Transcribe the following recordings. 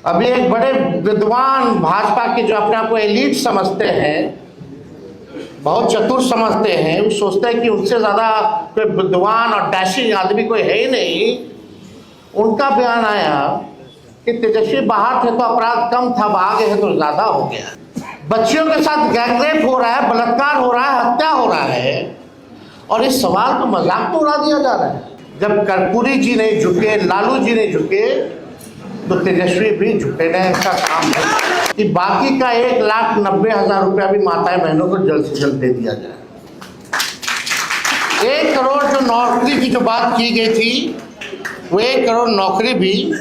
अभी एक बड़े विद्वान भाजपा के जो अपने आप को एलीट समझते हैं, बहुत चतुर समझते हैं, वो सोचते हैं कि उनसे ज़्यादा कोई विद्वान और डैशिंग आदमी कोई है ही नहीं। उनका बयान आया कि तेजस्वी बाहर थे तो अपराध कम था, आ गए हैं तो ज़्यादा हो गया। बच्चियों के साथ गैंगरेप हो रहा है, बलात्कार हो रहा है, हत्या हो रहा है, और इस सवाल को मजाक तो उड़ा दिया जा रहा है। जब कर्पूरी जी नहीं झुके, लालू जी नहीं झुके, तो तेजस्वी भी झुके नहीं। ऐसा काम है कि बाकी का 1,90,000 रुपया भी माताएं बहनों को जल्द से जल्द दे दिया जाए। 1 करोड़ जो नौकरी की जो बात की गई थी, वो 1 करोड़ नौकरी भी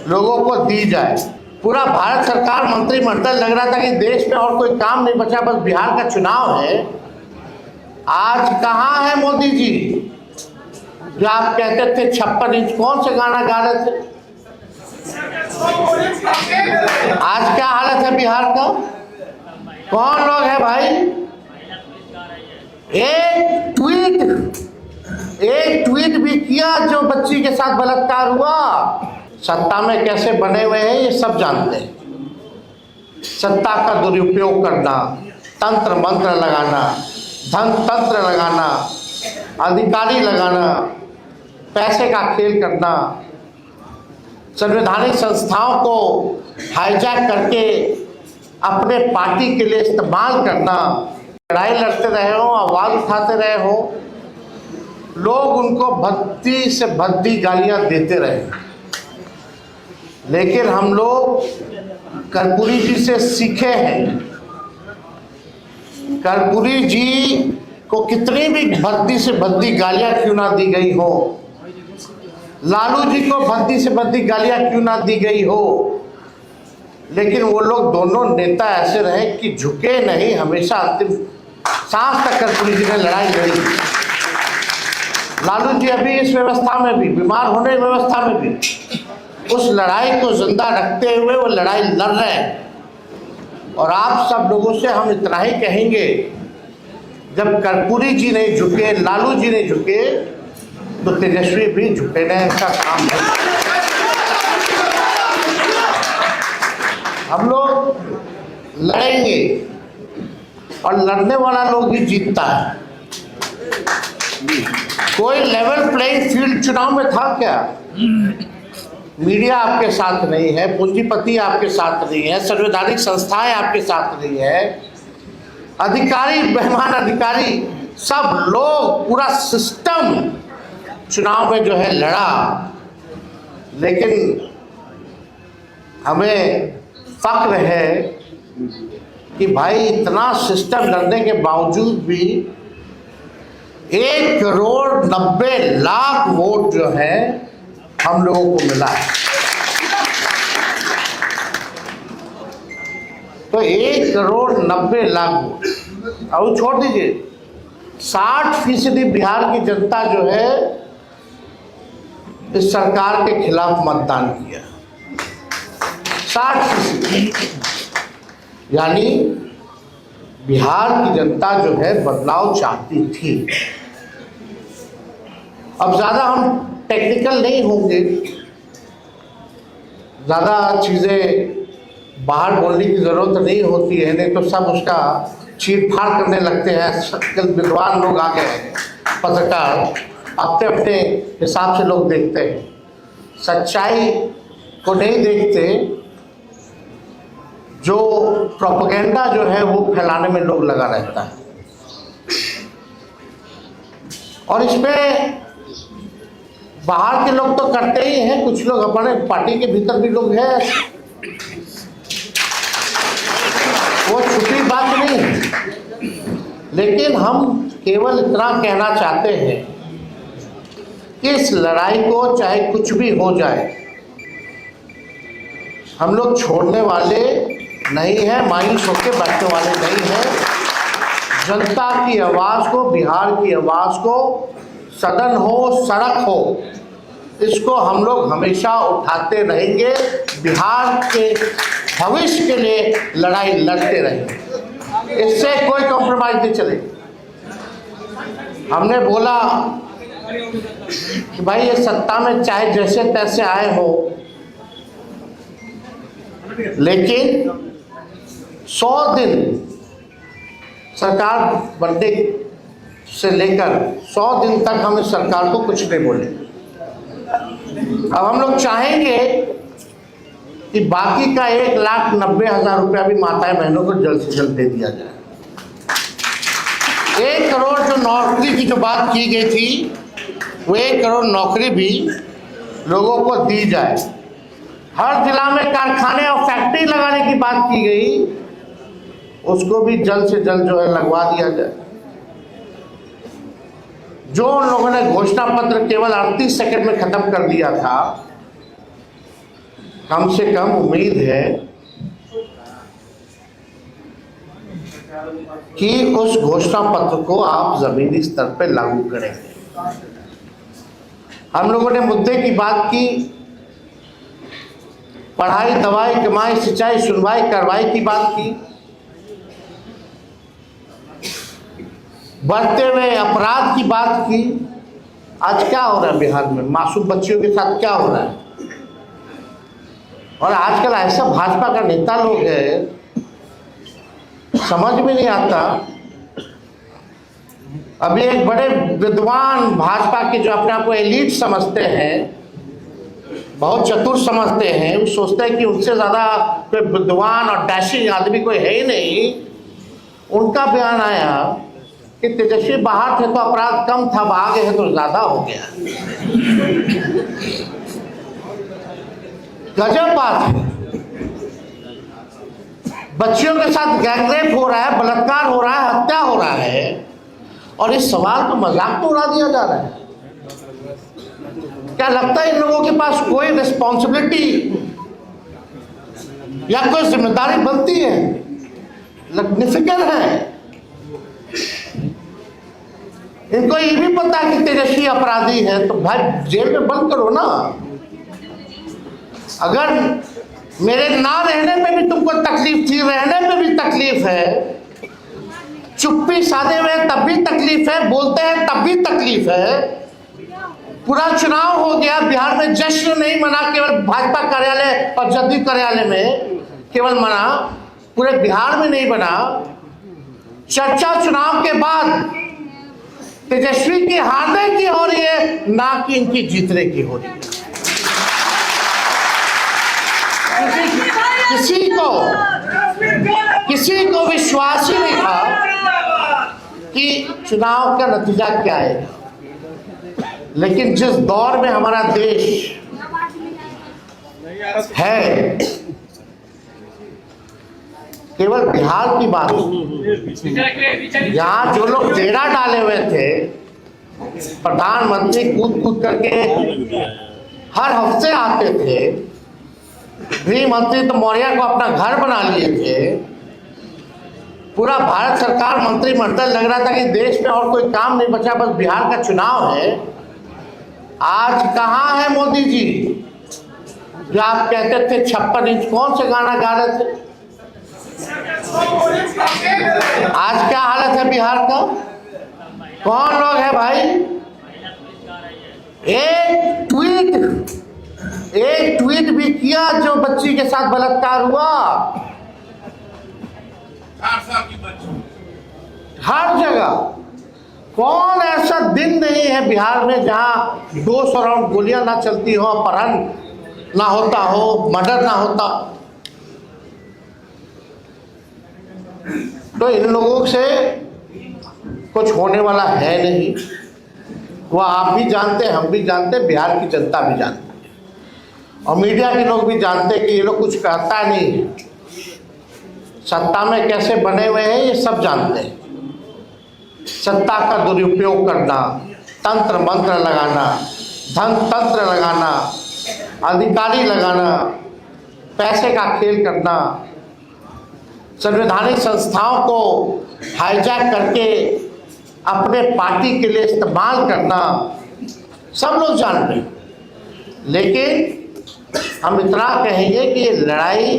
लोगों को दी जाए। पूरा भारत सरकार मंत्रिमंडल लग रहा था कि देश में और कोई काम नहीं बचा, बस बिहार का चुनाव है। आज कहाँ है मोदी जी जो आप कहते थे 56 इंच, कौन से गाना गा रहे थे? आज क्या हालत है बिहार का? कौन लोग है भाई? एक ट्वीट भी किया जो बच्ची के साथ बलात्कार हुआ। सत्ता में कैसे बने हुए हैं ये सब जानते हैं। सत्ता का दुरुपयोग करना, तंत्र मंत्र लगाना, धन तंत्र लगाना, अधिकारी लगाना, पैसे का खेल करना, संवैधानिक संस्थाओं को हाईजैक करके अपने पार्टी के लिए इस्तेमाल करना। लड़ाई लड़ते रहे हो, आवाज उठाते रहे हो, लोग उनको भद्दी से भद्दी गालियां देते रहे। लेकिन हम लोग कर्पूरी जी से सीखे हैं। कर्पूरी जी को कितनी भी भद्दी से भद्दी गालियां क्यों ना दी गई हो, लालू जी को भद्दी से भद्दी गालियां क्यों ना दी गई हो, लेकिन वो लोग दोनों नेता ऐसे रहे कि झुके नहीं, हमेशा अंतिम सांस तक कर्पूरी जी ने लड़ाई लड़ी। लालू जी अभी इस व्यवस्था में भी, बीमार होने की व्यवस्था में भी, उस लड़ाई को जिंदा रखते हुए वो लड़ाई लड़ रहे हैं। और आप सब लोगों से हम इतना ही कहेंगे, जब कर्पूरी जी नहीं झुके, लालू जी नहीं झुके, तो तेजस्वी भी झुके नहीं। ऐसा काम है। हम लोग लड़ेंगे और लड़ने वाला लोग ही जीतता है। कोई लेवल प्लेइंग फील्ड चुनाव में था क्या? मीडिया आपके साथ नहीं है, पूंजीपति आपके साथ नहीं है, संवैधानिक संस्थाएं आपके साथ नहीं है, अधिकारी, बेईमान अधिकारी, सब लोग, पूरा सिस्टम चुनाव में जो है लड़ा। लेकिन हमें फक्र है कि भाई इतना सिस्टम लड़ने के बावजूद भी 1,90,00,000 वोट जो है हम लोगों को मिला है। तो 1,90,00,000 वोट, और छोड़ दीजिए 60% बिहार की जनता जो है इस सरकार के खिलाफ मतदान किया। 60%, यानी बिहार की जनता जो है बदलाव चाहती थी। अब ज़्यादा हम टेक्निकल नहीं होंगे, ज़्यादा चीज़ें बाहर बोलने की ज़रूरत नहीं होती है, नहीं तो सब उसका चीर फाड़ करने लगते हैं। कल विद्वान लोग आ गए हैं, पत्रकार अपने अपने हिसाब से लोग देखते हैं, सच्चाई को नहीं देखते। जो प्रोपेगेंडा जो है वो फैलाने में लोग लगा रहता है। और इसमें बाहर के लोग तो करते ही हैं, कुछ लोग अपने पार्टी के भीतर भी लोग हैं, वो छुपी बात नहीं है। लेकिन हम केवल इतना कहना चाहते हैं कि इस लड़ाई को चाहे कुछ भी हो जाए, हम लोग छोड़ने वाले नहीं है, मायूस होकर बैठने वाले नहीं हैं। जनता की आवाज़ को, बिहार की आवाज़ को, सदन हो, सड़क हो, इसको हम लोग हमेशा उठाते रहेंगे। बिहार के भविष्य के लिए लड़ाई लड़ते रहेंगे, इससे कोई कॉम्प्रोमाइज नहीं चलेगा। हमने बोला कि भाई ये सत्ता में चाहे जैसे तैसे आए हो, लेकिन 100 दिन सरकार बनने से लेकर 100 दिन तक हम इस सरकार को कुछ नहीं बोले। अब हम लोग चाहेंगे कि बाकी का 1,90,000 रुपया भी माताएं बहनों को जल्द से जल्द दे दिया जाए। 1 करोड़ जो नौकरी की जो बात की गई थी, वो 1 करोड़ नौकरी भी लोगों को दी जाए। हर जिला में कारखाने और फैक्ट्री लगाने की बात की गई, उसको भी जल्द से जल्द जो है लगवा दिया जाए। जो उन लोगों ने घोषणा पत्र केवल 38 सेकंड में खत्म कर दिया था, कम से कम उम्मीद है कि उस घोषणा पत्र को आप जमीनी स्तर पर लागू करेंगे। हम लोगों ने मुद्दे की बात की, पढ़ाई, दवाई, कमाई, सिंचाई, सुनवाई, कार्रवाई की बात की, बढ़ते हुए अपराध की बात की। आज क्या हो रहा है बिहार में? मासूम बच्चियों के साथ क्या हो रहा है? और आजकल ऐसा भाजपा का नेता लोग है, समझ में नहीं आता। अभी एक बड़े विद्वान भाजपा के जो अपने आप को एलीट समझते हैं, बहुत चतुर समझते हैं, वो सोचते हैं कि उनसे ज़्यादा कोई विद्वान और डैशिंग आदमी कोई है ही नहीं। उनका बयान आया कि तेजस्वी बाहर थे तो अपराध कम था, अब आ गए हैं तो ज़्यादा हो गया। गजब बात है। बच्चियों के साथ गैंगरेप हो रहा है, बलात्कार हो रहा है, हत्या हो रहा है, और इस सवाल को मजाक तो उड़ा दिया जा रहा है। क्या लगता है इन लोगों के पास कोई रिस्पॉन्सिबिलिटी या कोई जिम्मेदारी बनती है? निफिकर है। इनको ये भी पता है कि तेजस्वी अपराधी है, तो भाई जेल में बंद करो ना। अगर मेरे ना रहने पे भी तुमको तकलीफ थी, रहने पे भी तकलीफ है, चुप्पी साधे हुए तब भी तकलीफ है, बोलते हैं तब भी तकलीफ है। पूरा चुनाव हो गया, बिहार में जश्न नहीं मना, केवल भाजपा कार्यालय और जदयू कार्यालय में केवल मना, पूरे बिहार में नहीं बना। चर्चा चुनाव के बाद तेजस्वी की हारने की हो रही है, ना कि इनकी जीतने की हो रही है। किसी को विश्वास ही नहीं था कि चुनाव का नतीजा क्या आएगा। लेकिन जिस दौर में हमारा देश है, केवल बिहार की बात नहीं, यहाँ जो लोग डेरा डाले हुए थे, प्रधानमंत्री कूद कूद करके हर हफ्ते आते थे, गृह मंत्री तो मौर्य को अपना घर बना लिए थे, पूरा भारत सरकार मंत्रिमंडल लग रहा था कि देश में और कोई काम नहीं बचा, बस बिहार का चुनाव है। आज कहाँ है मोदी जी जो आप कहते थे 56 इंच? कौन से गाना गा रहे थे? आज क्या हालत है बिहार का? कौन लोग है भाई? एक ट्वीट भी किया जो बच्ची के साथ बलात्कार हुआ। हर जगह कौन ऐसा दिन नहीं है बिहार में जहां 200 राउंड गोलियां ना चलती हो, अपहरण ना होता हो, मर्डर ना होता। तो इन लोगों से कुछ होने वाला है नहीं। वो आप भी जानते हैं, हम भी जानते हैं, बिहार की जनता भी जानती है, और मीडिया के लोग भी जानते हैं कि ये लोग कुछ कहता नहीं है। सत्ता में कैसे बने हुए हैं ये सब जानते हैं। सत्ता का दुरुपयोग करना, तंत्र मंत्र लगाना, धन तंत्र लगाना, अधिकारी लगाना, पैसे का खेल करना, संवैधानिक संस्थाओं को हाईजैक करके अपने पार्टी के लिए इस्तेमाल करना, सब लोग जानते हैं। लेकिन हम इतना कहेंगे कि ये लड़ाई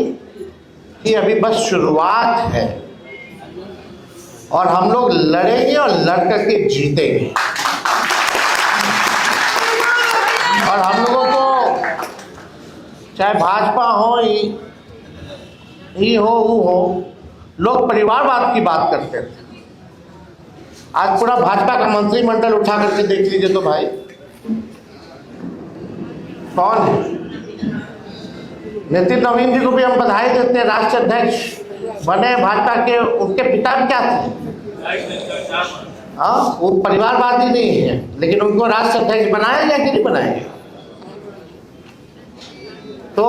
की अभी बस शुरुआत है, और हम लोग लड़ेंगे और लड़ करके जीतेंगे। और हम लोगों को चाहे भाजपा हो ही हो वो हो, लोग परिवारवाद की बात करते थे। आज पूरा भाजपा का मंत्रिमंडल उठा करके देख लीजिए तो भाई कौन है। नितिन नवीन जी को भी हम बधाई देते हैं, राष्ट्रीय अध्यक्ष बने भाजपा के। उनके पिता भी क्या थे, हाँ, वो परिवारवादी नहीं है, लेकिन उनको राष्ट्रीय अध्यक्ष बनाया गया कि नहीं बनाया गया। तो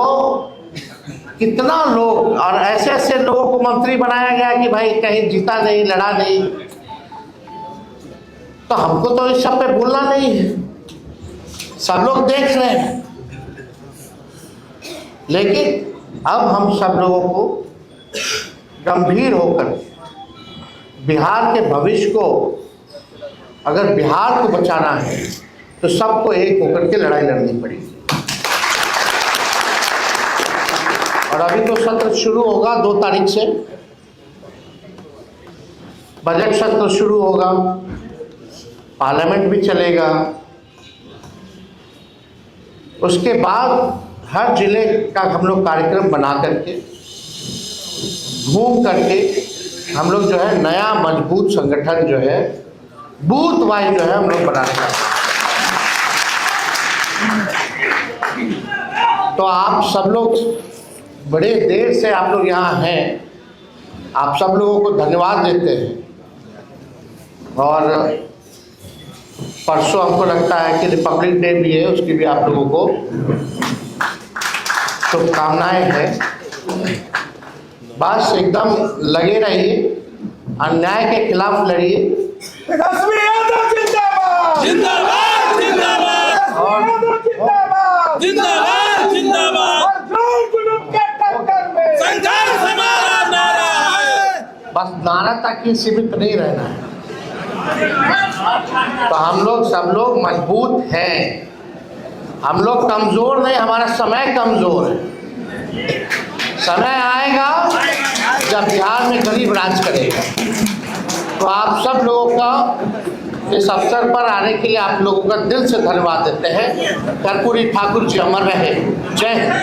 कितना लोग और ऐसे ऐसे लोगों को मंत्री बनाया गया कि भाई कहीं जीता नहीं, लड़ा नहीं। तो हमको तो इस सब पे बोलना नहीं है, सब लोग देख रहे हैं। लेकिन अब हम सब लोगों को गंभीर होकर बिहार के भविष्य को, अगर बिहार को बचाना है तो सबको एक होकर के लड़ाई लड़नी पड़ेगी। और अभी तो सत्र शुरू होगा 2 तारीख से, बजट सत्र शुरू होगा, पार्लियामेंट भी चलेगा। उसके बाद हर जिले का हम लोग कार्यक्रम बना करके, घूम करके हम लोग जो है नया मजबूत संगठन जो है बूथ वाइज जो है हम लोग बनाने का। तो आप सब लोग बड़े देर से आप लोग यहाँ हैं, आप सब लोगों को धन्यवाद देते हैं। और परसों हमको लगता है कि रिपब्लिक डे भी है, उसकी भी आप लोगों को शुभकामनाएं हैं। बस एकदम लगे रहिए, अन्याय के खिलाफ लड़िए। जिंदाबाद जिंदाबाद जिंदाबाद और जिंदाबाद जिंदाबाद संघर्ष हमारा नारा है। बस नारा तक ही सीमित नहीं रहना है। तो हम लोग सब लोग मजबूत हैं, हम लोग कमजोर नहीं, हमारा समय कमजोर है। समय आएगा जब बिहार में गरीब राज करेगा। तो आप सब लोगों का इस अवसर पर आने के लिए आप लोगों का दिल से धन्यवाद देते हैं। कर्पूरी ठाकुर जी अमर रहे। जय हिंद।